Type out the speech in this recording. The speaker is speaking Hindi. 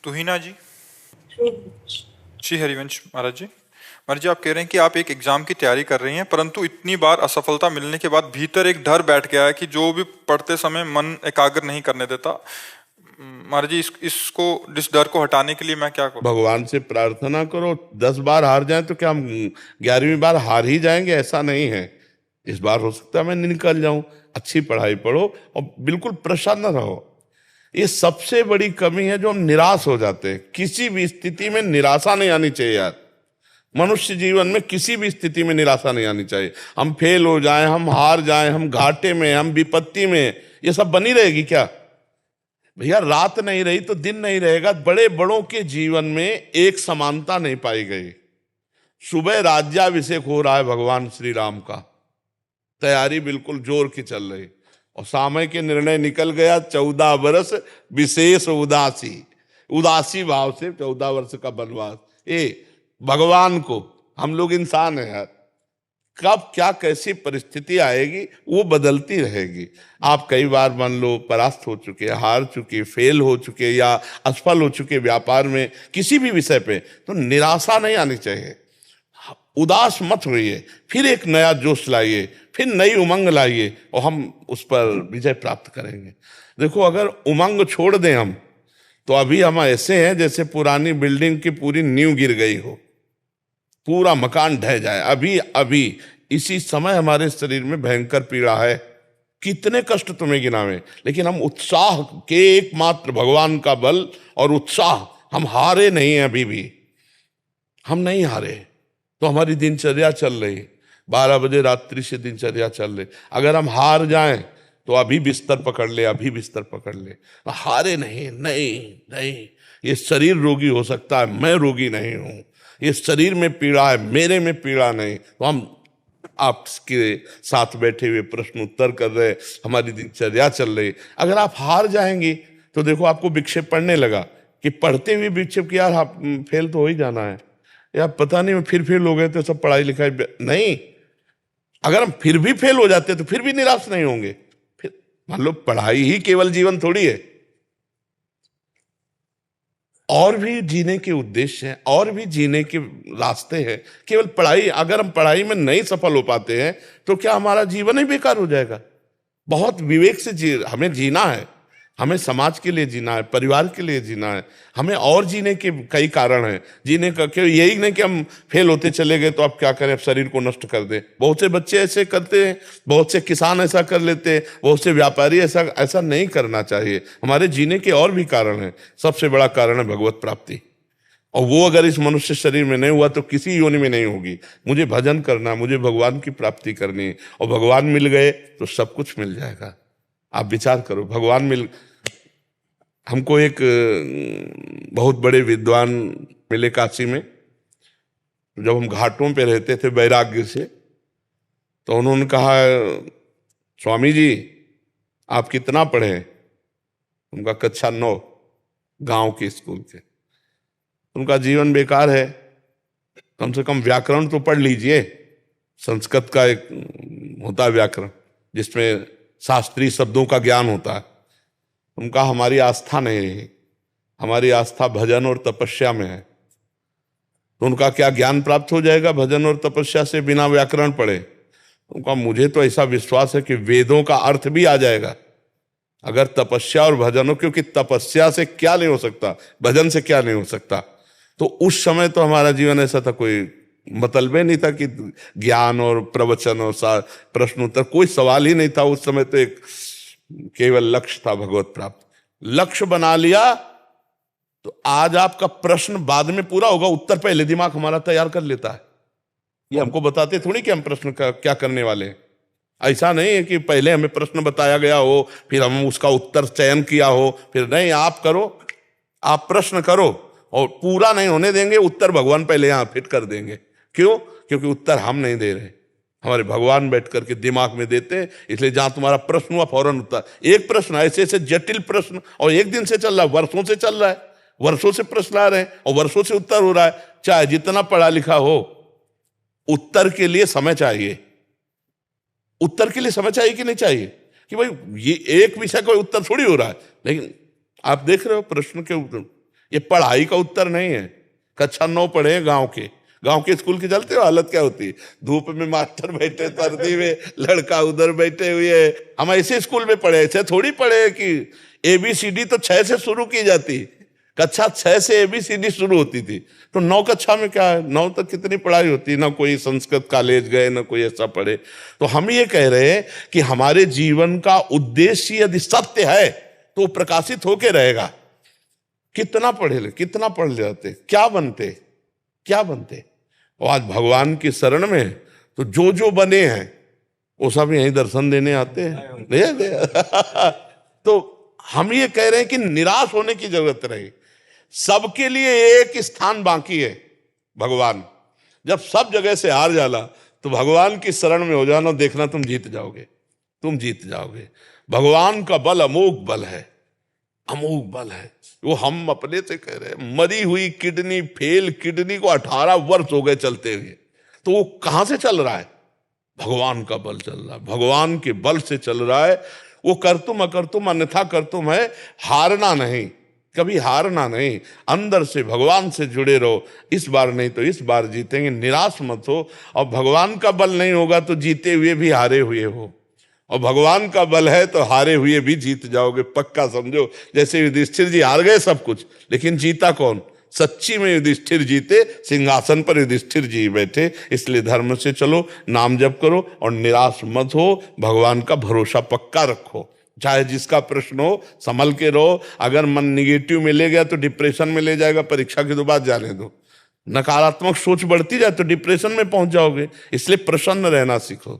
तुहिना जी। जी हरिवंश महाराज जी। महाराज जी, आप कह रहे हैं कि आप एक एग्जाम की तैयारी कर रही हैं, परंतु इतनी बार असफलता मिलने के बाद भीतर एक डर बैठ गया है कि जो भी पढ़ते समय मन एकाग्र नहीं करने देता। महाराज जी, इस डर को हटाने के लिए मैं क्या करूं? भगवान से प्रार्थना करो। 10 बार हार जाए तो क्या हम 11वीं बार हार ही जाएंगे? ऐसा नहीं है। इस बार हो सकता है मैं निकल जाऊं। अच्छी पढ़ाई पढ़ो और बिल्कुल प्रसन्न रहो। ये सबसे बड़ी कमी है जो हम निराश हो जाते हैं। किसी भी स्थिति में निराशा नहीं आनी चाहिए यार। मनुष्य जीवन में किसी भी स्थिति में निराशा नहीं आनी चाहिए। हम फेल हो जाएं, हम हार जाएं, हम घाटे में, हम विपत्ति में, ये सब बनी रहेगी क्या? भैया, रात नहीं रही तो दिन नहीं रहेगा। बड़े बड़ों के जीवन में एक समानता नहीं पाई गई। सुबह राज्याभिषेक हो रहा है भगवान श्री राम का, तैयारी बिल्कुल जोर की चल रही, और समय के निर्णय निकल गया। 14 वर्ष विशेष उदासी, उदासी भाव से 14 वर्ष का वनवास। भगवान को, हम लोग इंसान हैं यार, कब क्या कैसी परिस्थिति आएगी वो बदलती रहेगी। आप कई बार मान लो परास्त हो चुके, हार चुके, फेल हो चुके या असफल हो चुके व्यापार में, किसी भी विषय पे, तो निराशा नहीं आनी चाहिए। उदास मत होइए, फिर एक नया जोश लाइए, फिर नई उमंग लाइए और हम उस पर विजय प्राप्त करेंगे। देखो, अगर उमंग छोड़ दें हम, तो अभी हम ऐसे हैं जैसे पुरानी बिल्डिंग की पूरी नींव गिर गई हो, पूरा मकान ढह जाए। अभी अभी इसी समय हमारे शरीर में भयंकर पीड़ा है। कितने कष्ट तुम्हें गिनावे, लेकिन हम उत्साह के एकमात्र भगवान का बल और उत्साह, हम हारे नहीं हैं। अभी भी हम नहीं हारे, तो हमारी दिनचर्या चल रही, 12 बजे रात्रि से दिनचर्या चल रही। अगर हम हार जाएं तो अभी बिस्तर पकड़ ले, अभी बिस्तर पकड़ ले। हारे नहीं, नहीं नहीं। ये शरीर रोगी हो सकता है, मैं रोगी नहीं हूं। ये शरीर में पीड़ा है, मेरे में पीड़ा नहीं। तो हम आपके साथ बैठे हुए प्रश्न उत्तर कर रहे, हमारी दिनचर्या चल रही। अगर आप हार जाएंगी तो देखो आपको विक्षेप पड़ने लगा, कि पढ़ते हुए विक्षेप कि यार आप फेल तो हो ही जाना है, या पता नहीं फिर फेल हो गए तो सब पढ़ाई लिखाई नहीं। अगर हम फिर भी फेल हो जाते तो फिर भी निराश नहीं होंगे। फिर मान लो पढ़ाई ही केवल जीवन थोड़ी है, और भी जीने के उद्देश्य हैं, और भी जीने के रास्ते हैं। केवल पढ़ाई, अगर हम पढ़ाई में नहीं सफल हो पाते हैं तो क्या हमारा जीवन ही बेकार हो जाएगा? बहुत विवेक से हमें जीना है। हमें समाज के लिए जीना है, परिवार के लिए जीना है। हमें और जीने के कई कारण हैं जीने का। क्यों यही नहीं कि हम फेल होते चले गए तो अब क्या करें, अब शरीर को नष्ट कर दें। बहुत से बच्चे ऐसे करते हैं, बहुत से किसान ऐसा कर लेते हैं, बहुत से व्यापारी ऐसा नहीं करना चाहिए। हमारे जीने के और भी कारण हैं। सबसे बड़ा कारण है भगवत प्राप्ति, और वो अगर इस मनुष्य शरीर में नहीं हुआ तो किसी योनि में नहीं होगी। मुझे भजन करना, मुझे भगवान की प्राप्ति करनी, और भगवान मिल गए तो सब कुछ मिल जाएगा। आप विचार करो, भगवान मिल, हमको एक बहुत बड़े विद्वान मिले काशी में। जब हम घाटों पे रहते थे वैराग्य से, तो उन्होंने कहा, स्वामी जी आप कितना पढ़े? उनका कक्षा 9, गांव के स्कूल के। उनका जीवन बेकार है, कम से कम व्याकरण तो पढ़ लीजिए। संस्कृत का एक होता है व्याकरण, जिसमें शास्त्रीय शब्दों का ज्ञान होता है। उनका हमारी आस्था नहीं रही, हमारी आस्था भजन और तपस्या में है। तो उनका क्या ज्ञान प्राप्त हो जाएगा भजन और तपस्या से, बिना व्याकरण पढ़े? उनका मुझे तो ऐसा विश्वास है कि वेदों का अर्थ भी आ जाएगा अगर तपस्या और भजन हो। क्योंकि तपस्या से क्या नहीं हो सकता, भजन से क्या नहीं हो सकता। तो उस समय तो हमारा जीवन ऐसा था, कोई मतलब ही नहीं था कि ज्ञान और प्रवचन और प्रश्नोत्तर, कोई सवाल ही नहीं था उस समय। तो एक केवल लक्ष्य था भगवत प्राप्त। लक्ष्य बना लिया तो आज आपका प्रश्न बाद में पूरा होगा, उत्तर पहले दिमाग हमारा तैयार कर लेता है। ये हमको बताते थोड़ी कि हम प्रश्न का क्या करने वाले हैं। ऐसा नहीं है कि पहले हमें प्रश्न बताया गया हो फिर हम उसका उत्तर चयन किया हो, फिर नहीं। आप करो, आप प्रश्न करो, और पूरा नहीं होने देंगे, उत्तर भगवान पहले यहां फिट कर देंगे। क्यों? क्योंकि उत्तर हम नहीं दे रहे, हमारे भगवान बैठ करके दिमाग में देते हैं। इसलिए जहां तुम्हारा प्रश्न हुआ फौरन उत्तर। एक प्रश्न ऐसे ऐसे जटिल प्रश्न, और एक दिन से चल रहा है, वर्षों से चल रहा है, वर्षों से प्रश्न आ रहे हैं और वर्षों से उत्तर हो रहा है। चाहे जितना पढ़ा लिखा हो, उत्तर के लिए समय चाहिए। उत्तर के लिए समय चाहिए कि नहीं चाहिए? कि भाई ये एक विषय का उत्तर थोड़ी हो रहा है। लेकिन आप देख रहे हो प्रश्न के उत्तर, ये पढ़ाई का उत्तर नहीं है। कक्षा 9 पढ़े हैं गांव के स्कूल की चलते हो हालत क्या होती है, धूप में मास्टर बैठे, सर्दी में लड़का उधर बैठे हुए। हम ऐसे स्कूल में पढ़े, ऐसे थोड़ी पढ़े कि ABCD तो 6 से शुरू की जाती, कक्षा 6 से ABCD शुरू होती थी। तो 9 कक्षा में क्या है, 9 तक कितनी पढ़ाई होती, ना कोई संस्कृत कॉलेज गए, ना कोई ऐसा पढ़े। तो हम ये कह रहे हैं कि हमारे जीवन का उद्देश्य यदि सत्य है तो प्रकाशित होके रहेगा। कितना पढ़ लेते, क्या बनते। और आज भगवान की शरण में तो जो बने हैं वो सब यहीं दर्शन देने आते हैं। तो हम ये कह रहे हैं कि निराश होने की जरूरत नहीं, सबके लिए एक स्थान बाकी है, भगवान। जब सब जगह से हार जाला तो भगवान की शरण में हो जाना, देखना तुम जीत जाओगे। भगवान का बल अमोघ बल है। वो हम अपने से कह रहे हैं, मरी हुई किडनी, फेल किडनी को 18 वर्ष हो गए चलते हुए, तो वो कहां से चल रहा है? भगवान का बल चल रहा है, भगवान के बल से चल रहा है। वो करतुम अकर्तुम अन्यथा करतुम है, हारना नहीं, कभी हारना नहीं। अंदर से भगवान से जुड़े रहो, इस बार नहीं तो इस बार जीतेंगे, निराश मत हो। और भगवान का बल नहीं होगा तो जीते हुए भी हारे हुए हो, और भगवान का बल है तो हारे हुए भी जीत जाओगे, पक्का समझो। जैसे युधिष्ठिर जी हार गए सब कुछ, लेकिन जीता कौन? सच्ची में युधिष्ठिर जीते, सिंहासन पर युधिष्ठिर जी बैठे। इसलिए धर्म से चलो, नाम जप करो और निराश मत हो, भगवान का भरोसा पक्का रखो। चाहे जिसका प्रश्न हो, संभल के रहो। अगर मन निगेटिव में ले गया तो डिप्रेशन में ले जाएगा, परीक्षा के तो बाद जाने दो। नकारात्मक सोच बढ़ती जाए तो डिप्रेशन में पहुंच जाओगे। इसलिए प्रसन्न रहना सीखो।